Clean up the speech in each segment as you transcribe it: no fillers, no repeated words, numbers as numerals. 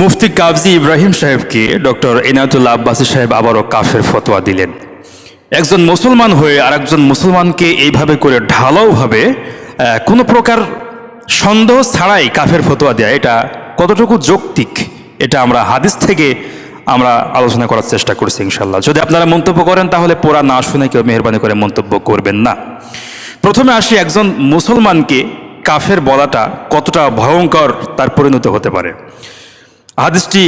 মুফতি কাজী ইব্রাহিম সাহেবকে ডক্টর এনায়েতুল্লাহ আব্বাসী সাহেব আবারও কাফের ফতোয়া দিলেন। একজন মুসলমান হয়ে আরেকজন মুসলমানকে এইভাবে করে ঢালাওভাবে কোনো প্রকার সন্দেহ ছাড়াই কাফের ফতোয়া দেয়া, এটা কতটুকু যৌক্তিক, এটা আমরা হাদিস থেকে আমরা আলোচনা করার চেষ্টা করছি ইনশাল্লাহ। যদি আপনারা মন্তব্য করেন তাহলে পুরা না শুনে কেউ মেহরবানি করে মন্তব্য করবেন না। প্রথমে আসি, একজন মুসলমানকে কাফের বলাটা কতটা ভয়ঙ্কর তার পরিণত হতে পারে। হাদিসটি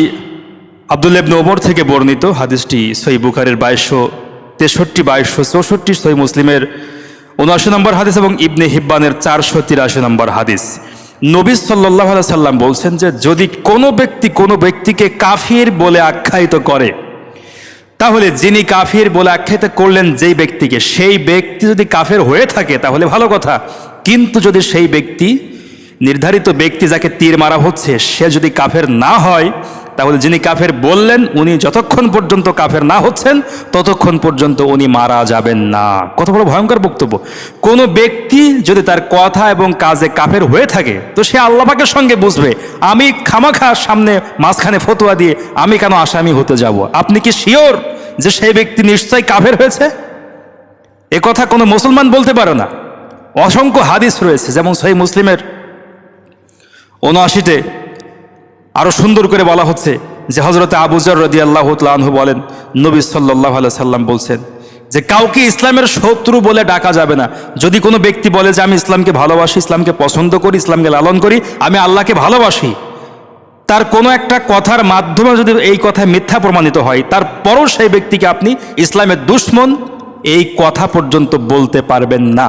আব্দুল্লাহ ইবনে ওমর থেকে বর্ণিত। হাদিসটি সহিহ বুখারীর 2263, 2264, সহিহ মুসলিমের 79 নম্বর হাদিস এবং ইবনে হিব্বানের 483 নম্বর হাদিস। নবী সাল্লাল্লাহু আলাইহি সাল্লাম বলছেন যে যদি কোনো ব্যক্তিকে কাফির বলে আখ্যায়িত করে, তাহলে যিনি কাফির বলে আখ্যায়িত করলেন যেই ব্যক্তিকে, সেই ব্যক্তি যদি কাফের হয়ে থাকে তাহলে ভালো কথা। কিন্তু যদি সেই ব্যক্তি, নির্ধারিত ব্যক্তি যাকে তীর মারা হচ্ছে, সে যদি কাফের না হয়, তাহলে যিনি কাফের বললেন উনি যতক্ষণ পর্যন্ত কাফের না হচ্ছেন ততক্ষণ পর্যন্ত উনি মারা যাবেন না। কত বড় ভয়ঙ্কর বক্তব্য! কোনো ব্যক্তি যদি তার কথা এবং কাজে কাফের হয়ে থাকে তো সে আল্লাহ পাকের সঙ্গে বুঝবে, আমি খামাখা সামনে মাঝখানে ফতোয়া দিয়ে আমি কেন আসামি হতে যাব? আপনি কি শিওর যে সেই ব্যক্তি নিশ্চয়ই কাফের হয়েছে? এ কথা কোনো মুসলমান বলতে পারে না। অসংখ্য হাদিস রয়েছে, যেমন সহিহ মুসলিমের 79-তে আরো সুন্দর করে বলা হচ্ছে যে হযরত আবু যর রাদিয়াল্লাহু তাআলা আনহু বলেন, নবী সাল্লাল্লাহু আলাইহি সাল্লাম বলছেন যে কাউকে ইসলামের শত্রু বলে ডাকা যাবে না। যদি কোনো ব্যক্তি বলে যে আমি ইসলামকে ভালোবাসি, ইসলামকে পছন্দ করি, ইসলামকে লালন করি, আমি আল্লাহকে ভালোবাসি, তার কোনো একটা কথার মাধ্যমে যদি এই কথা মিথ্যা প্রমাণিত হয়, তারপরও সেই ব্যক্তিকে আপনি ইসলামের দুশমন এই কথা পর্যন্ত বলতে পারবেন না।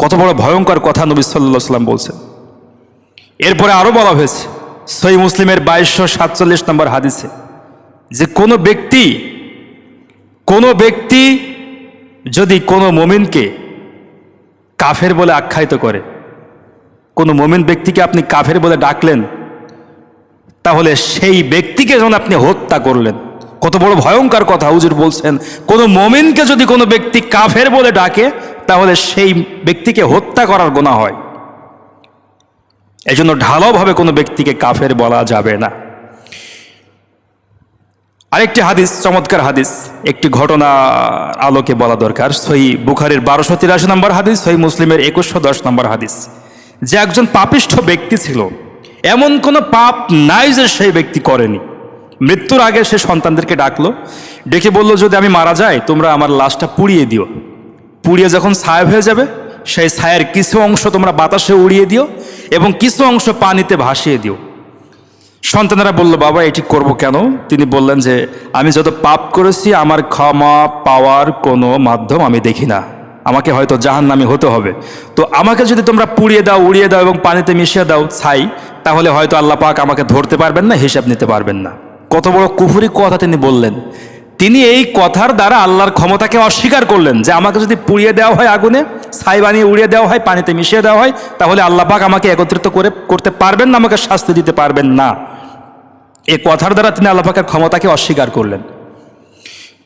কত বড় ভয়ঙ্কর কথা নবী সাল্লাল্লাহু আলাইহি সাল্লাম বলছেন। এরপরে আরো বলা হয়েছে সহিহ মুসলিমের 2247 নম্বর হাদিসে যে কোনো ব্যক্তি যদি কোনো মুমিনকে কাফের বলে আখ্যায়িত করে, কোনো মুমিন ব্যক্তিকে আপনি কাফের বলে ডাকলেন, তাহলে সেই ব্যক্তিকে যখন আপনি হত্যা করলেন। কত বড় ভয়ঙ্কর কথা হুজুর বলছেন, কোনো মুমিনকে যদি কোনো ব্যক্তি কাফের বলে ডাকে তাহলে সেই ব্যক্তিকে হত্যা করার গুনাহ হয়। এজন্য ঢালাওভাবে কোনো ব্যক্তিকে কাফের বলা যাবে না। আরেকটি হাদিস, চমৎকার হাদিস, একটি ঘটনা আলোকে বলা দরকার। সহিহ বুখারীর 1283 নম্বর হাদিস, সহিহ মুসলিমের 2110 নম্বর হাদিস, যে একজন পাপিষ্ঠ ব্যক্তি ছিল, এমন কোনো পাপ নাই যে সেই ব্যক্তি করেনি। মৃত্যুর আগে সে সন্তানদেরকে ডাকলো, ডেকে বলল যদি আমি মারা যাই তোমরা আমার লাশটা পুড়িয়ে দিও, পুড়িয়ে যখন ছায়া হয়ে যাবে সেই ছায়ার কিছু অংশ তোমরা বাতাসে উড়িয়ে দিও এবং কিছু অংশ পানিতে ভাসিয়ে দিও। সন্তানেরা বলল বাবা এটি করব কেন? তিনি বললেন যে আমি যত পাপ করেছি আমার ক্ষমা পাওয়ার কোনো মাধ্যম আমি দেখি না, আমাকে হয়তো জাহান্নামী হতে হবে, তো আমাকে যদি তোমরা পুড়িয়ে দাও, উড়িয়ে দাও এবং পানিতে মিশিয়ে দাও ছাই, তাহলে হয়তো আল্লাহ পাক আমাকে ধরতে পারবেন না, হিসাব নিতে পারবেন না। কত বড় কুফরি কথা তিনি বললেন! তিনি এই কথার দ্বারা আল্লাহর ক্ষমতাকে অস্বীকার করলেন যে আমাকে যদি পুড়িয়ে দেওয়া হয়, আগুনে ছাই বানিয়ে উড়িয়ে দেওয়া হয়, পানিতে মিশিয়ে দেওয়া হয়, তাহলে আল্লাহ পাক আমাকে একত্রিত করতে পারবেন না, আমাকে শাস্তি দিতে পারবেন না। এই কথার দ্বারা তিনি আল্লাহ পাকের ক্ষমতাকে অস্বীকার করলেন।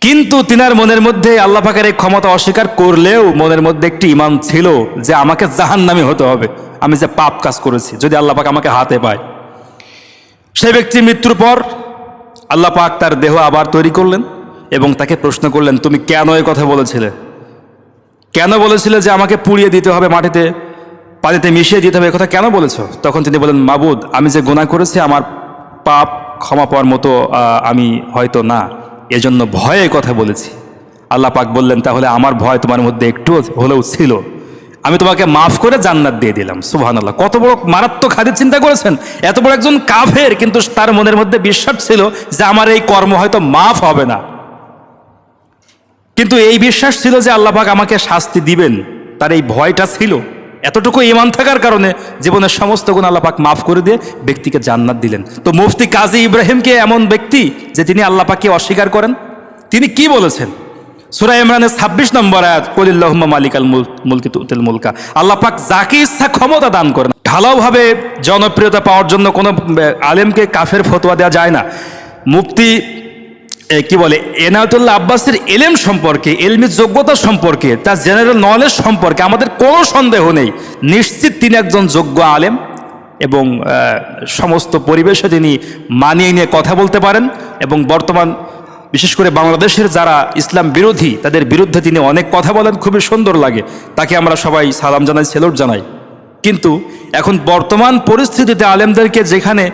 কিন্তু তিনার মনের মধ্যে আল্লাহ পাকের এই ক্ষমতা অস্বীকার করলেও মনের মধ্যে একটি ঈমান ছিল যে আমাকে জাহান্নামী হতে হবে, আমি যে পাপ কাজ করেছি, যদি আল্লাহ পাক আমাকে হাতে পায়। সেই ব্যক্তি মৃত্যুর পর আল্লাহ পাক তার দেহ আবার তৈরি করলেন এবং তাকে প্রশ্ন করলেন তুমি কেন এই কথা বলেছিলে, কেন বলেছিলে যে আমাকে পুড়িয়ে দিতে হবে, মাটিতে পানিতে মিশিয়ে দিতে হবে, কথা কেন বলেছ? তখন তিনি বলেন মাবুদ, আমি যে গুনাহ করেছি আমার পাপ ক্ষমা পাওয়ার মতো আমি হয়তো না, এজন্য ভয়ে কথা বলেছি। আল্লাহ পাক বললেন তাহলে আমার ভয় তোমার মধ্যে একটু হলেও ছিল, আমি তোমাকে মাফ করে জান্নাত দিয়ে দিলাম। সুবহানাল্লাহ! কত বড় মারাত্মক হাদিস চিন্তা করেছেন! এত বড় একজন কাফের, কিন্তু তার মনের মধ্যে বিশ্বাস ছিল যে আমার এই কর্ম হয়তো মাফ হবে না, কিন্তু এই বিশ্বাস ছিল যে আল্লাহ পাক আমাকে শাস্তি দিবেন, তার এই ভয়টা ছিল। এতটুকু ঈমান থাকার কারণে জীবনের সমস্ত গুনাহ আল্লাহ পাক মাফ করে দিয়ে ব্যক্তিকে জান্নাত দিলেন। তো মুফতি কাজী ইব্রাহিমকে এমন ব্যক্তি যে তিনি আল্লাহ পাককে অস্বীকার করেন, তিনি কি বলেছেন? সূরা ইমরানের 26 নম্বর আয়াত, কুলিল্লাহুম্মা মালিকাল মুলকি তুতিল মুলকা, আল্লাহ পাক যাকে ইচ্ছা ক্ষমতা দান করেন। ঢালাওভাবে জনপ্রিয়তা পাওয়ার জন্য কোনো আলেমকে কাফের ফতোয়া দেওয়া যায় না। মুফতি কি বলে এনায়েতুল্লাহ আব্বাসীর ইলম সম্পর্কে, ইলমি যোগ্যতা সম্পর্কে, তার জেনারেল নলেজ সম্পর্কে আমাদের কোনো সন্দেহ নেই, নিশ্চিত তিনি একজন যোগ্য আলেম এবং সমস্ত পরিবেশে তিনি মানিয়ে নিয়ে কথা বলতে পারেন এবং বর্তমান বিশেষ করে বাংলাদেশের যারা ইসলাম বিরোধী তাদের বিরুদ্ধে তিনি অনেক কথা বলেন, খুবই সুন্দর লাগে। তাকে আমরা সবাই সালাম জানাই, সেলুট জানাই। কিন্তু এখন বর্তমান পরিস্থিতিতে আলেমদেরকে যেখানে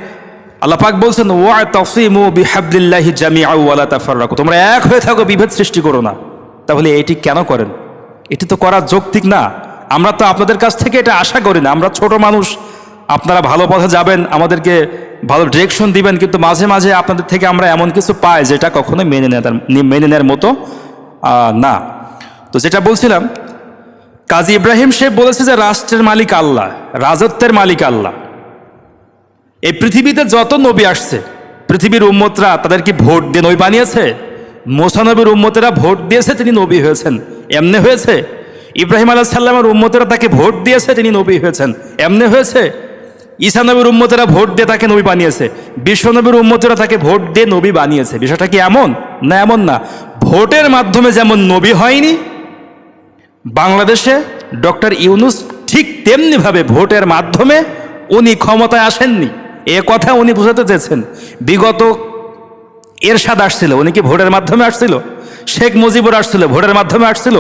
আল্লাহ পাক বলছেন ওয়াতাসিমু বিহাবলিল্লাহি জামিআ ওয়া লা তাফাররাকু, তোমরা এক হয়ে থাকো, বিভেদ সৃষ্টি করো না, তাহলে এটি কেন করেন? এটি তো করা যৌক্তিক না। আমরা তো আপনাদের কাছ থেকে এটা আশা করি না। আমরা ছোট মানুষ, আপনারা ভালো পথে যাবেন, আমাদেরকে ভালো ডিরেকশন দিবেন, কিন্তু মাঝে মাঝে আপনাদের থেকে আমরা এমন কিছু পাই যেটা কখনোই মেনে নেওয়ার মতো না। তো যেটা বলছিলাম, কাজী ইব্রাহিম সাহেব বলেছে যে রাষ্ট্রের মালিক আল্লাহ, রাজত্বের মালিক আল্লাহ। এই পৃথিবীতে যত নবী আসছে, পৃথিবীর উম্মতরা তাদের কি ভোট দিয়ে নবী বানিয়েছে? মুসা নবীর উম্মতেরা ভোট দিয়েছে, তিনি নবী হয়েছেন, এমনি হয়েছে? ইব্রাহিম আলাইহিস সালামের উম্মতেরা তাকে ভোট দিয়েছে, তিনি নবী হয়েছেন, এমনি হয়েছে? ঈসা নবীর উম্মতেরা ভোট দিয়ে তাকে নবী বানিয়েছে, বিশ্ব নবীর উম্মতেরা তাকে ভোট দিয়ে নবী বানিয়েছে। বিষয়টা কি এমন? না, এমন না। ভোটের মাধ্যমে যেমন নবী হয়নি, বাংলাদেশে ডক্টর ইউনূস ঠিক তেমনিভাবে ভোটের মাধ্যমে উনি ক্ষমতায় আসেননি, এ কথা উনি বোঝাতে চেয়েছেন। বিগত এরশাদ আসছিল, উনি কি ভোটের মাধ্যমে আসছিল? শেখ মুজিবুর আসছিল, ভোটের মাধ্যমে আসছিল?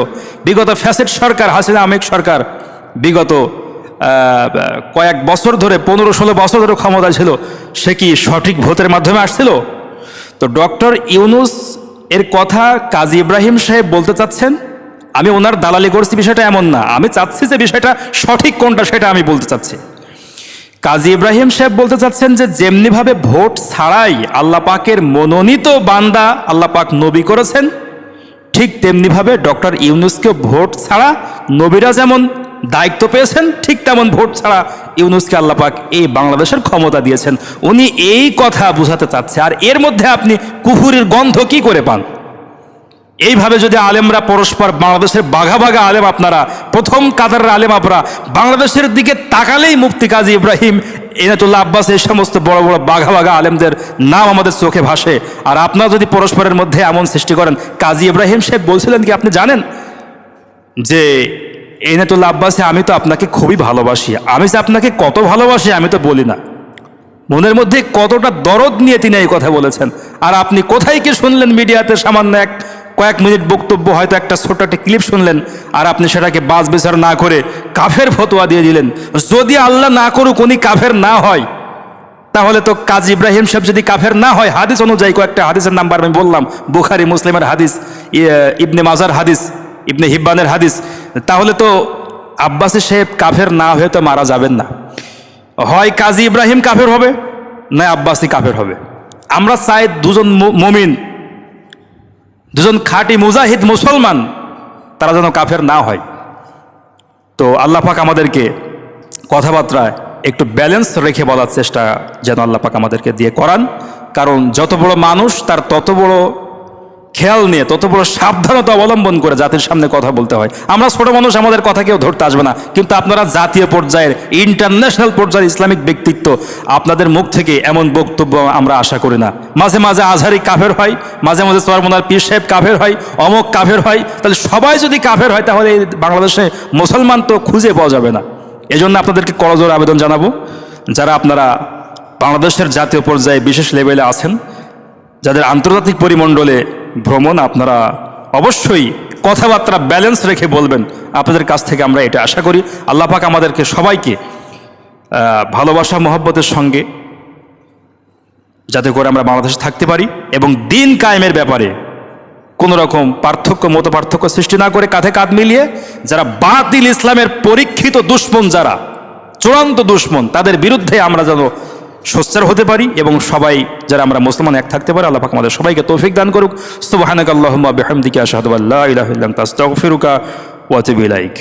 বিগত ফ্যাসিস্ট সরকার, হাসিনা আওয়ামী লীগ সরকার বিগত কয়েক বছর ধরে, 15-16 বছর ধরে ক্ষমতা ছিল, সে কি সঠিক ভোটের মাধ্যমে আসছিল? তো ডক্টর ইউনূস এর কথা কাজী ইব্রাহিম সাহেব বলতে চাচ্ছেন, আমি ওনার দালালি করছি বিষয়টা এমন না, আমি চাচ্ছি যে বিষয়টা সঠিক কোনটা সেটা আমি বলতে চাচ্ছি। কাজী ইব্রাহিম সাহেব বলতে চাচ্ছেন যে যেমনিভাবে ভোট ছাড়াই আল্লাহ পাকের মনোনীত বান্দা আল্লাহ পাক নবী করেছেন, ঠিক তেমনিভাবে ডক্টর ইউনূসকে ভোট ছাড়া নবীরা যেমন দায়িত্ব পেয়েছেন, ঠিক তেমন ভোট ছাড়া ইউনূসকে আল্লাহ পাক এই বাংলাদেশের ক্ষমতা দিয়েছেন। উনি এই কথা বোঝাতে চাচ্ছে। আর এর মধ্যে আপনি কুফুরির গন্ধ কি করে পান? এইভাবে যদি আলেমরা পরস্পর, বাংলাদেশের বাঘা বাঘা আলেম, আপনারা প্রথম কাতারের আলেম, আপনারা বাংলাদেশের দিকে তাকালেই মুফতি কাজী ইব্রাহিম, এনায়েতুল্লাহ আব্বাস, এই সমস্ত বড় বড় বাঘা বাঘা আলেমদের নাম আমাদের চোখে ভাসে। আর আপনারা যদি পরস্পরের মধ্যে এমন সৃষ্টি করেন, কাজী ইব্রাহিম সাহেব বলছিলেন কি আপনি জানেন যে এনায়েতুল্লাহ আব্বাসে, আমি তো আপনাকে খুবই ভালোবাসি, আমি যে আপনাকে কত ভালোবাসি আমি তো বলি না, মনের মধ্যে কতটা দরদ নিয়ে তিনি এই কথা বলেছেন। আর আপনি কোথায় কি শুনলেন? মিডিয়াতে সামান্য কয়েক মিনিট বক্তব্য, হয়তো একটা ছোট্ট একটা ক্লিপ শুনলেন, আর আপনি সেটাকে বাছ বিচার না করে কাফের ফতোয়া দিয়ে দিলেন। যদি আল্লাহ না করুক উনি কাফের না হয়, তাহলে তো কাজী ইব্রাহিম সাহেব যদি কাফের না হয়, হাদিস অনুযায়ী কয়েকটা হাদিসের নাম্বার আমি বললাম, বুখারী মুসলিমের হাদিস, ইবনে মাজার হাদিস, ইবনে হিব্বানের হাদিস, তাহলে তো আব্বাসী সাহেব কাফের না হয়ে তো মারা যাবেন না। হয় কাজী ইব্রাহিম কাফের হবে, না আব্বাসী কাফের হবে। আমরা চাই দুজন মুমিন, দুজন খাঁটি মুজাহিদ মুসলমান, তারা যেন কাফের না হয়। তো আল্লাহ পাক আমাদেরকে কথাবার্তায় একটু ব্যালেন্স রেখে বলার চেষ্টা যেন আল্লাহ পাক আমাদেরকে দিয়ে করান। কারণ যত বড় মানুষ তার তত বড় খেয়াল নিয়ে, তত বড় সাবধানতা অবলম্বন করে জাতির সামনে কথা বলতে হয়। আমরা ছোট মানুষ, আমাদের কথা কেউ ধরতে আসবে না, কিন্তু আপনারা জাতীয় পর্যায়ের, ইন্টারন্যাশনাল পর্যায়ের ইসলামিক ব্যক্তিত্ব, আপনাদের মুখ থেকে এমন বক্তব্য আমরা আশা করি না। মাঝে মাঝে আজহারি কাফের হয়, মাঝে মাঝে চরমনার পীর সাহেব কাফের হয়, অমক কাফের হয়, তাহলে সবাই যদি কাফের হয় তাহলে এই বাংলাদেশে মুসলমান তো খুঁজে পাওয়া যাবে না। এজন্য আপনাদেরকে করজোড়ে আবেদন জানাবো, যারা আপনারা বাংলাদেশের জাতীয় পর্যায়ে বিশেষ লেভেলে আছেন, যাদের আন্তর্জাতিক পরিমণ্ডলে ভ্রমণ, আপনারা অবশ্যই কথাবার্তা ব্যালেন্স রেখে বলবেন। আপনাদের কাছ থেকে আমরা এটা আশা করি। আল্লাহ পাক আমাদেরকে সবাইকে ভালোবাসা মহব্বতের সঙ্গে, যাতে করে আমরা বাংলাদেশে থাকতে পারি এবং দিন কায়েমের ব্যাপারে কোনো রকম মত পার্থক্য সৃষ্টি না করে, কাঁধে কাঁধ মিলিয়ে যারা বাতিল ইসলামের পরীক্ষিত দুশ্মন, যারা চূড়ান্ত দুশ্মন, তাদের বিরুদ্ধে আমরা যেন সোচ্চার হতে পারি এবং সবাই যারা আমরা মুসলমান এক থাকতে পারি। আল্লাহ পাক আমাদের সবাইকে তৌফিক দান করুক। সুবহানাকাল্লাহুম্মা বিহামদিকা আশহাদু আল্লা ইলাহা ইল্লা আনতা আস্তাগফিরুকা ওয়া আতুবু ইলাইক।